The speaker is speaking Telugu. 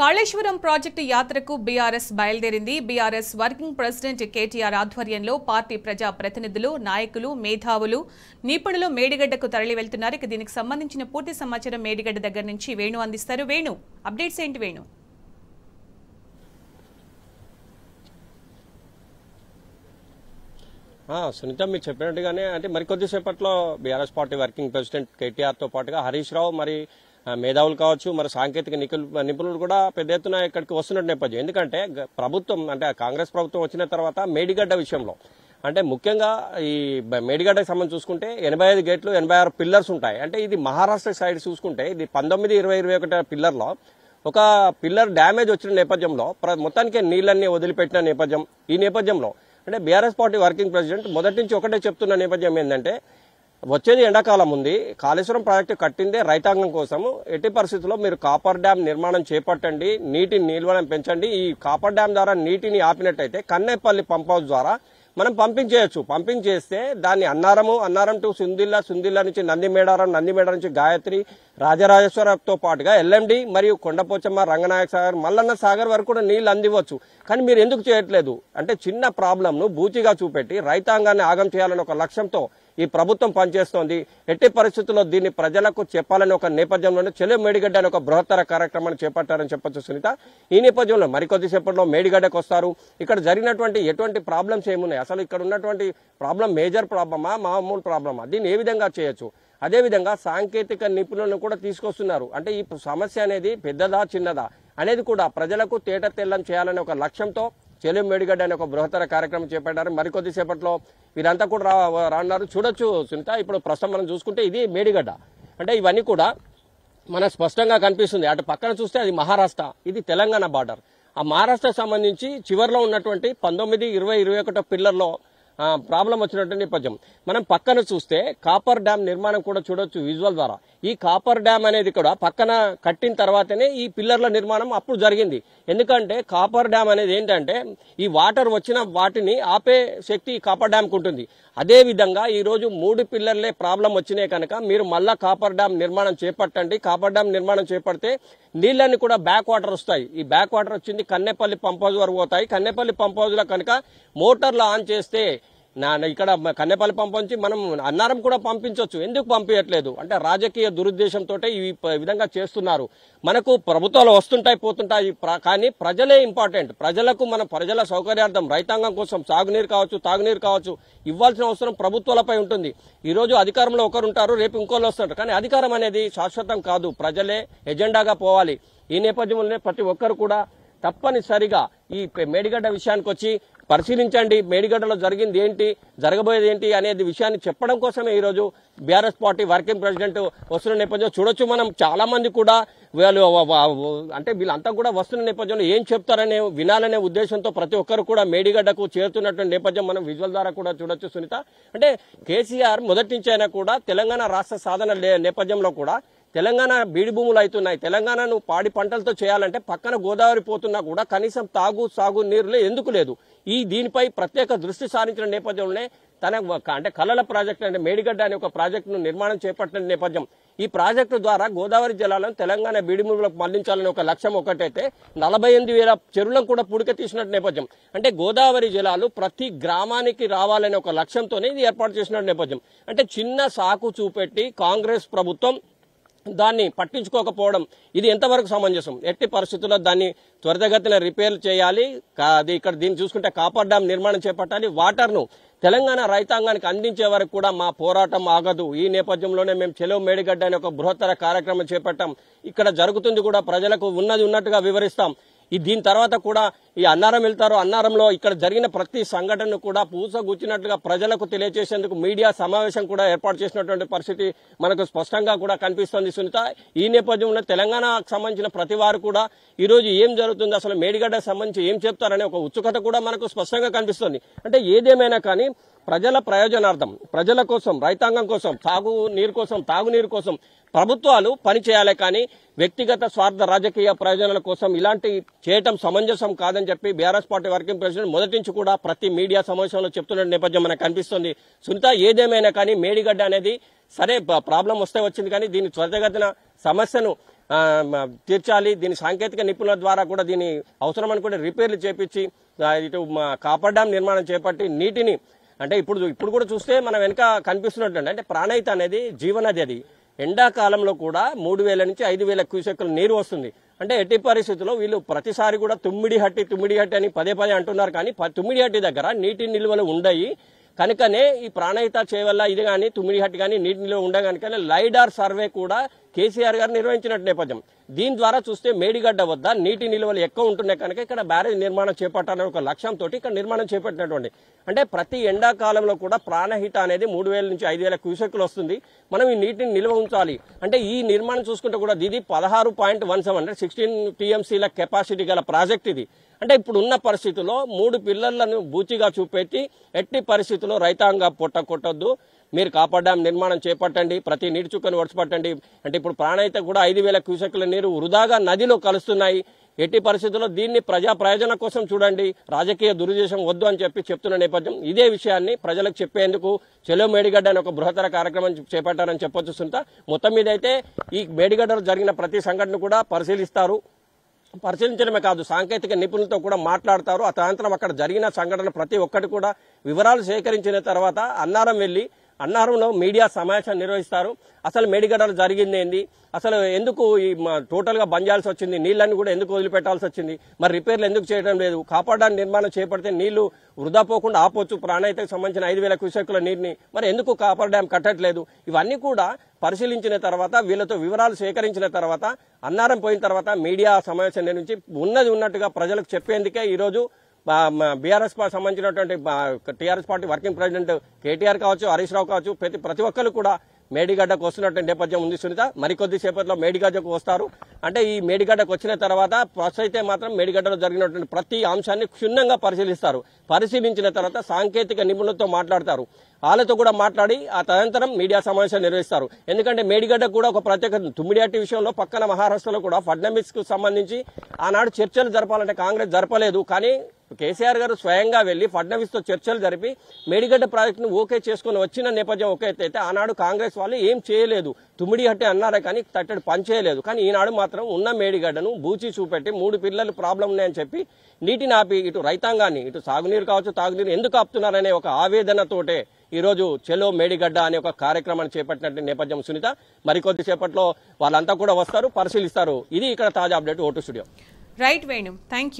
కాళేశ్వరం ప్రాజెక్టు యాత్రకు బీఆర్ఎస్ బయలుదేరింది. బీఆర్ఎస్ వర్కింగ్ ప్రెసిడెంట్ కేటీఆర్ ఆధ్వర్యంలో పార్టీ ప్రజా ప్రతినిధులు, నాయకులు, మేధావులు, నిపుణులు మేడిగడ్డకు తరలి వెళ్తున్నారు. ఇక దీనికి సంబంధించిన పూర్తి సమాచారం మేడిగడ్డ దగ్గర నుంచి వేణు అందిస్తారు. వేణు, అప్డేట్స్ ఏంటి వేణు? సునీత మీరు చెప్పినట్టుగానే అంటే మరికొద్దిసేపట్లో BRS party working president KTR తో పాటుగా హరీష్ రావు, మరి మేధావులు కావచ్చు, మరి సాంకేతిక నిపుణులు కూడా పెద్ద ఎత్తున ఇక్కడికి వస్తున్న నేపథ్యం. ఎందుకంటే ప్రభుత్వం అంటే కాంగ్రెస్ ప్రభుత్వం వచ్చిన తర్వాత మేడిగడ్డ విషయంలో అంటే ముఖ్యంగా ఈ మేడిగడ్డకి సంబంధించి చూసుకుంటే 85 గేట్లు 86 పిల్లర్స్ ఉంటాయి. అంటే ఇది మహారాష్ట్ర సైడ్ చూసుకుంటే ఇది 19, 20, 21 పిల్లర్లో ఒక పిల్లర్ డ్యామేజ్ వచ్చిన నేపథ్యంలో మొత్తానికి నీళ్లన్నీ వదిలిపెట్టిన నేపథ్యం. ఈ నేపథ్యంలో అంటే బీఆర్ఎస్ పార్టీ వర్కింగ్ ప్రెసిడెంట్ మొదటి నుంచి ఒకటే చెప్తున్న నేపథ్యం ఏంటంటే వచ్చేది ఎండాకాలం ఉంది, కాళేశ్వరం ప్రాజెక్టు కట్టిందే రైతాంగం కోసము, ఎట్టి పరిస్థితుల్లో మీరు కాపర్ డ్యాం నిర్మాణం చేపట్టండి, నీటిని నిల్వలను పెంచండి. ఈ కాపర్ డ్యాం ద్వారా నీటిని ఆపినట్టయితే కన్నేపల్లి పంప్ హౌస్ ద్వారా మనం పంపించేయచ్చు. పంపించేస్తే దాన్ని అన్నారం టు సుందిల్లా నుంచి నందిమేడారం నుంచి గాయత్రి, రాజరాజేశ్వరంతో పాటుగా ఎల్ఎండి మరియు కొండపోచమ్మ, రంగనాయక సాగర్, మల్లన్న సాగర్ వరకు కూడా నీళ్లు అందివచ్చు. కానీ మీరు ఎందుకు చేయట్లేదు అంటే చిన్న ప్రాబ్లంను బూచిగా చూపెట్టి రైతాంగాన్ని ఆగం చేయాలని ఒక లక్ష్యంతో ఈ ప్రభుత్వం పనిచేస్తోంది. ఎట్టి పరిస్థితుల్లో దీన్ని ప్రజలకు చెప్పాలని ఒక నేపథ్యంలోనే చెలో మేడిగడ్డ అనే ఒక బృహత్తర కార్యక్రమాన్ని చేపట్టారని చెప్పొచ్చు సునీత. ఈ నేపథ్యంలో మరికొద్దిసేపట్లో మేడిగడ్డకు వస్తారు. ఇక్కడ జరిగినటువంటి ఎటువంటి ప్రాబ్లమ్స్ ఏమున్నాయి, అసలు ఇక్కడ ఉన్నటువంటి ప్రాబ్లం మేజర్ ప్రాబ్లమా, మామూలు ప్రాబ్లమా, దీన్ని ఏ విధంగా చేయొచ్చు, అదేవిధంగా సాంకేతిక నిపుణులను కూడా తీసుకొస్తున్నారు. అంటే ఈ సమస్య అనేది పెద్దదా చిన్నదా అనేది కూడా ప్రజలకు తేట తెల్లం చేయాలనే ఒక లక్ష్యంతో చెలో మేడిగడ్డ అనే ఒక బృహత్తర కార్యక్రమం చేపట్టారు. మరికొద్దిసేపట్లో వీరంతా కూడా రానున్నారు. చూడొచ్చు సునీత, ఇప్పుడు ప్రస్తుతం మనం చూసుకుంటే ఇది మేడిగడ్డ. అంటే ఇవన్నీ కూడా మనకు స్పష్టంగా కనిపిస్తుంది. అటు పక్కన చూస్తే అది మహారాష్ట్ర, ఇది తెలంగాణ బార్డర్. ఆ మహారాష్ట్రకు సంబంధించి చివరిలో ఉన్నటువంటి 19, 20, 21 పిల్లర్లో ప్రాబ్లం వచ్చినటువంటి నేపథ్యం. మనం పక్కన చూస్తే కాపర్ డ్యాం నిర్మాణం కూడా చూడొచ్చు విజువల్ ద్వారా. ఈ కాపర్ డ్యాం అనేది కూడా పక్కన కట్టిన తర్వాతనే ఈ పిల్లర్ల నిర్మాణం అప్పుడు జరిగింది. ఎందుకంటే కాపర్ డ్యాం అనేది ఏంటంటే ఈ వాటర్ వచ్చిన వాటిని ఆపే శక్తి కాపర్ డ్యాంకు ఉంటుంది. అదే విధంగా ఈ రోజు 3 పిల్లర్లే ప్రాబ్లం వచ్చినాయి కనుక మీరు మళ్ళా కాపర్ డ్యాం నిర్మాణం చేపట్టండి. కాపర్ డ్యాం నిర్మాణం చేపడితే నీళ్ళన్నీ కూడా బ్యాక్ వాటర్ వస్తాయి. ఈ బ్యాక్ వాటర్ వచ్చింది కన్నేపల్లి పంప్ హౌస్ వరకు పోతాయి. కన్నేపల్లి పంప్ హౌస్ లో కనుక మోటార్లు ఆన్ చేస్తే ఇక్కడ కన్నేపల్లి పంప్ నుంచి మనం అన్నారం కూడా పంపించవచ్చు. ఎందుకు పంపించట్లేదు అంటే రాజకీయ దురుద్దేశంతో ఈ విధంగా చేస్తున్నారు. మనకు ప్రభుత్వాలు వస్తుంటాయి పోతుంటాయి, కానీ ప్రజలే ఇంపార్టెంట్. ప్రజలకు మన ప్రజల సౌకర్యార్థం రైతాంగం కోసం సాగునీరు కావచ్చు, తాగునీరు కావచ్చు ఇవ్వాల్సిన అవసరం ప్రభుత్వాలపై ఉంటుంది. ఈ రోజు అధికారంలో ఒకరు ఉంటారు, రేపు ఇంకోళ్ళు వస్తుంటారు. కానీ అధికారం అనేది శాశ్వతం కాదు, ప్రజలే ఎజెండాగా పోవాలి. ఈ నేపథ్యంలోనే ప్రతి ఒక్కరు కూడా తప్పనిసరిగా ఈ మేడిగడ్డ విషయానికి వచ్చి పరిశీలించండి, మేడిగడ్డలో జరిగింది ఏంటి, జరగబోయేది ఏంటి అనేది విషయాన్ని చెప్పడం కోసమే ఈ రోజు బీఆర్ఎస్ పార్టీ వర్కింగ్ ప్రెసిడెంట్ వస్తున్న నేపథ్యం చూడొచ్చు. మనం చాలా మంది కూడా వీళ్ళంతా కూడా వస్తున్న నేపథ్యంలో ఏం చెప్తారనే వినాలనే ఉద్దేశంతో ప్రతి ఒక్కరు కూడా మేడిగడ్డకు చేరుతున్నటువంటి నేపథ్యం మనం విజువల్ ద్వారా కూడా చూడొచ్చు సునీత. అంటే కేసీఆర్ మొదటి నుంచి అయినా కూడా తెలంగాణ రాష్ట్ర సాధన నేపథ్యంలో కూడా తెలంగాణ బీడి భూములు అవుతున్నాయి, తెలంగాణను పాడి పంటలతో చేయాలంటే పక్కన గోదావరి పోతున్నా కూడా కనీసం సాగు నీరులే ఎందుకు లేదు. దీనిపై ప్రత్యేక దృష్టి సారించిన నేపథ్యంలోనే అంటే కల్లల ప్రాజెక్టు అంటే మేడిగడ్డ అనే ఒక ప్రాజెక్టును నిర్మాణం చేపట్టిన నేపథ్యం. ఈ ప్రాజెక్టు ద్వారా గోదావరి జలాలను తెలంగాణ బీడి భూములకు మళ్లించాలనే ఒక లక్ష్యం ఒకటైతే 48,000 చెరువులను కూడా పుడిక తీసినట్టు నేపథ్యం. అంటే గోదావరి జలాలు ప్రతి గ్రామానికి రావాలనే ఒక లక్ష్యంతోనే ఇది ఏర్పాటు చేసిన నేపథ్యం. అంటే చిన్న సాకు చూపెట్టి కాంగ్రెస్ ప్రభుత్వం దాన్ని పట్టించుకోకపోవడం ఇది ఎంతవరకు సమంజసం? ఎట్టి పరిస్థితుల్లో దాన్ని త్వరితగతిన రిపేర్ చేయాలి. ఇక్కడ దీన్ని చూసుకుంటే కాపర్ డ్యాం నిర్మాణం చేపట్టాలి. వాటర్ను తెలంగాణ రైతాంగానికి అందించే వరకు కూడా మా పోరాటం ఆగదు. ఈ నేపథ్యంలోనే మేము చెలో మేడిగడ్డ అనే ఒక బృహత్తర కార్యక్రమం చేపట్టాం. ఇక్కడ జరుగుతుంది కూడా ప్రజలకు ఉన్నది ఉన్నట్టుగా వివరిస్తాం. దీని తర్వాత కూడా ఈ అన్నారం వెళ్తారు. అన్నారంలో ఇక్కడ జరిగిన ప్రతి సంఘటనను కూడా పూసగుచ్చినట్లుగా ప్రజలకు తెలియజేసేందుకు మీడియా సమావేశం కూడా ఏర్పాటు చేసినటువంటి పరిస్థితి మనకు స్పష్టంగా కూడా కనిపిస్తోంది సునీత. ఈ నేపథ్యంలో తెలంగాణకు సంబంధించిన ప్రతి వారు కూడా ఈ రోజు ఏం జరుగుతుంది, అసలు మేడిగడ్డకు సంబంధించి ఏం చెప్తారనే ఒక ఉత్సుకత కూడా మనకు స్పష్టంగా కనిపిస్తుంది. అంటే ఏదేమైనా కానీ ప్రజల ప్రయోజనార్థం, ప్రజల కోసం, రైతాంగం కోసం, తాగునీరు కోసం ప్రభుత్వాలు పనిచేయాలి. కానీ వ్యక్తిగత స్వార్థ రాజకీయ ప్రయోజనాల కోసం ఇలాంటి చేయటం సమంజసం కాదని చెప్పి బీఆర్ఎస్ పార్టీ వర్కింగ్ ప్రెసిడెంట్ మొదటి నుంచి కూడా ప్రతి మీడియా సమావేశంలో చెప్తున్న నేపథ్యం మనకు కనిపిస్తుంది. సునీత, ఏదేమైనా కానీ మేడిగడ్డ అనేది సరే ప్రాబ్లం వస్తే వచ్చింది, కానీ దీని త్వరితగతిన సమస్యను తీర్చాలి. దీని సాంకేతిక నిపుణుల ద్వారా కూడా దీని అవసరం అనుకుంటే రిపేర్లు చేపించి ఇటు కాపర్ డ్యాం నిర్మాణం చేపట్టి నీటిని అంటే ఇప్పుడు కూడా చూస్తే మనం వెనక కనిపిస్తున్నట్టు అంటే ప్రాణహిత అనేది జీవనది. అది ఎండాకాలంలో కూడా 3000 నుంచి 5000 క్యూసెక్కుల నీరు వస్తుంది. అంటే ఎట్టి పరిస్థితుల్లో వీళ్ళు ప్రతిసారి కూడా తుమ్మిడి హట్టి అని పదే అంటున్నారు. కానీ తుమ్మిడి హట్టి దగ్గర నీటి నిల్వలు ఉండయి కనుకనే ఈ ప్రాణహిత చేవల్ల ఇది కానీ తుమ్మిడి హట్టి కానీ నీటి నిల్వ ఉండే కనుక లైడార్ సర్వే కూడా కేసీఆర్ గారు నిర్వహించినట్టు నేపథ్యం. దీని ద్వారా చూస్తే మేడిగడ్డ వద్ద నీటి నిల్వలు ఎక్కువ ఉంటున్నాయి కనుక ఇక్కడ బ్యారేజ్ నిర్మాణం చేపట్టాలనే ఒక లక్ష్యంతో ఇక్కడ నిర్మాణం చేపట్టినటువంటి అంటే ప్రతి ఎండాకాలంలో కూడా ప్రాణహిత అనేది 3000 నుంచి 5000 క్యూసెక్కులు వస్తుంది. మనం ఈ నీటిని నిల్వ ఉంచాలి అంటే ఈ నిర్మాణం చూసుకుంటే కూడా ఇది 16.17 అంటే 16 టీఎంసీల కెపాసిటీ గల ప్రాజెక్ట్ ఇది. అంటే ఇప్పుడు ఉన్న పరిస్థితుల్లో 3 పిల్లర్లను బూచిగా చూపెట్టి ఎట్టి పరిస్థితుల్లో రైతాంగ పొట్ట కొట్టొద్దు, మీరు కాపర్ డ్యాం నిర్మాణం చేపట్టండి, ప్రతి నీటి చుక్కను ఒడిచిపట్టండి. అంటే ఇప్పుడు ప్రాణహిత కూడా 5000 క్యూసెక్కుల నీరు వృధాగా నదిలో కలుస్తున్నాయి. ఎట్టి పరిస్థితుల్లో దీన్ని ప్రజా ప్రయోజనం కోసం చూడండి, రాజకీయ దురుద్దేశం వద్దు అని చెప్తున్న నేపథ్యం. ఇదే విషయాన్ని ప్రజలకు చెప్పేందుకు చెలో మేడిగడ్డ అని ఒక బృహత్తర కార్యక్రమం చేపట్టారని చెప్పొచ్చు సునీత. మొత్తం మీద అయితే ఈ మేడిగడ్డలో జరిగిన ప్రతి సంఘటన కూడా పరిశీలిస్తారు. పరిశీలించడమే కాదు సాంకేతిక నిపుణులతో కూడా మాట్లాడతారు. ఆ సాయంత్రం అక్కడ జరిగిన సంఘటన ప్రతి ఒక్కటి కూడా వివరాలు సేకరించిన తర్వాత అన్నారంలో మీడియా సమావేశం నిర్వహిస్తారు. అసలు మేడిగడ్డలో జరిగింది ఏంది, అసలు ఎందుకు ఈ టోటల్ గా బంద్ చేయాల్సి వచ్చింది, నీళ్లన్నీ కూడా ఎందుకు వదిలిపెట్టాల్సి వచ్చింది, మరి రిపేర్లు ఎందుకు చేయడం లేదు, కాపర్ డ్యాం నిర్మాణం చేపడితే నీళ్లు వృధా పోకుండా ఆపొచ్చు, ప్రాణహితకు సంబంధించిన 5000 క్యూసెక్కుల నీటిని, మరి ఎందుకు కాపర్ డ్యాం కట్టట్లేదు, ఇవన్నీ కూడా పరిశీలించిన తర్వాత వీళ్ళతో వివరాలు సేకరించిన తర్వాత అన్నారం పోయిన తర్వాత మీడియా సమావేశం నిర్వహించి ఉన్నది ఉన్నట్టుగా ప్రజలకు చెప్పేందుకే ఈరోజు బీఆర్ఎస్ సంబంధించినటువంటి TRS party working president KTR కావచ్చు, హరీష్ రావు కావచ్చు, ప్రతి ఒక్కరు కూడా మేడిగడ్డకు వస్తున్నటువంటి నేపథ్యం ఉంది సునీత. మరికొద్ది సేపట్లో మేడిగడ్డకు వస్తారు. అంటే ఈ మేడిగడ్డకు వచ్చిన తర్వాత ఫస్ట్ అయితే మాత్రం మేడిగడ్డలో జరిగినటువంటి ప్రతి అంశాన్ని క్షుణ్ణంగా పరిశీలిస్తారు. పరిశీలించిన తర్వాత సాంకేతిక నిపుణులతో మాట్లాడతారు. వాళ్ళతో కూడా మాట్లాడి ఆ తదనంతరం మీడియా సమావేశం నిర్వహిస్తారు. ఎందుకంటే మేడిగడ్డ కూడా ఒక ప్రత్యేకత. తుమ్మిడిహట్టి విషయంలో పక్కన మహారాష్ట్రలో కూడా ఫడ్నవీస్ కు సంబంధించి ఆనాడు చర్చలు జరపాలంటే కాంగ్రెస్ జరపలేదు. కానీ కేసీఆర్ గారు స్వయంగా వెళ్లి ఫడ్నవీస్ తో చర్చలు జరిపి మేడిగడ్డ ప్రాజెక్టును ఓకే చేసుకుని వచ్చిన నేపథ్యం ఒక అయితే ఆనాడు కాంగ్రెస్ వాళ్ళు ఏం చేయలేదు. తుమ్మిడిహట్టి అన్నారే కానీ తట్టడి పని చేయలేదు. కానీ ఈనాడు మాత్రం ఉన్న మేడిగడ్డను బూచి చూపెట్టి 3 పిల్లలు ప్రాబ్లం ఉన్నాయని చెప్పి నీటిని ఆపి ఇటు రైతాంగాన్ని ఇటు సాగునీరు కావచ్చు తాగునీరు ఎందుకు ఆపుతున్నారనే ఒక ఆవేదనతోటే ఈ రోజు చెలో మేడిగడ్డ అనే ఒక కార్యక్రమాన్ని చేపట్టినట్టు నేపథ్యం సునీత. మరికొద్ది సేపట్లో వాళ్ళంతా కూడా వస్తారు, పరిశీలిస్తారు. ఇది ఇక్కడ తాజా update vote studio. Right Venu, thank you.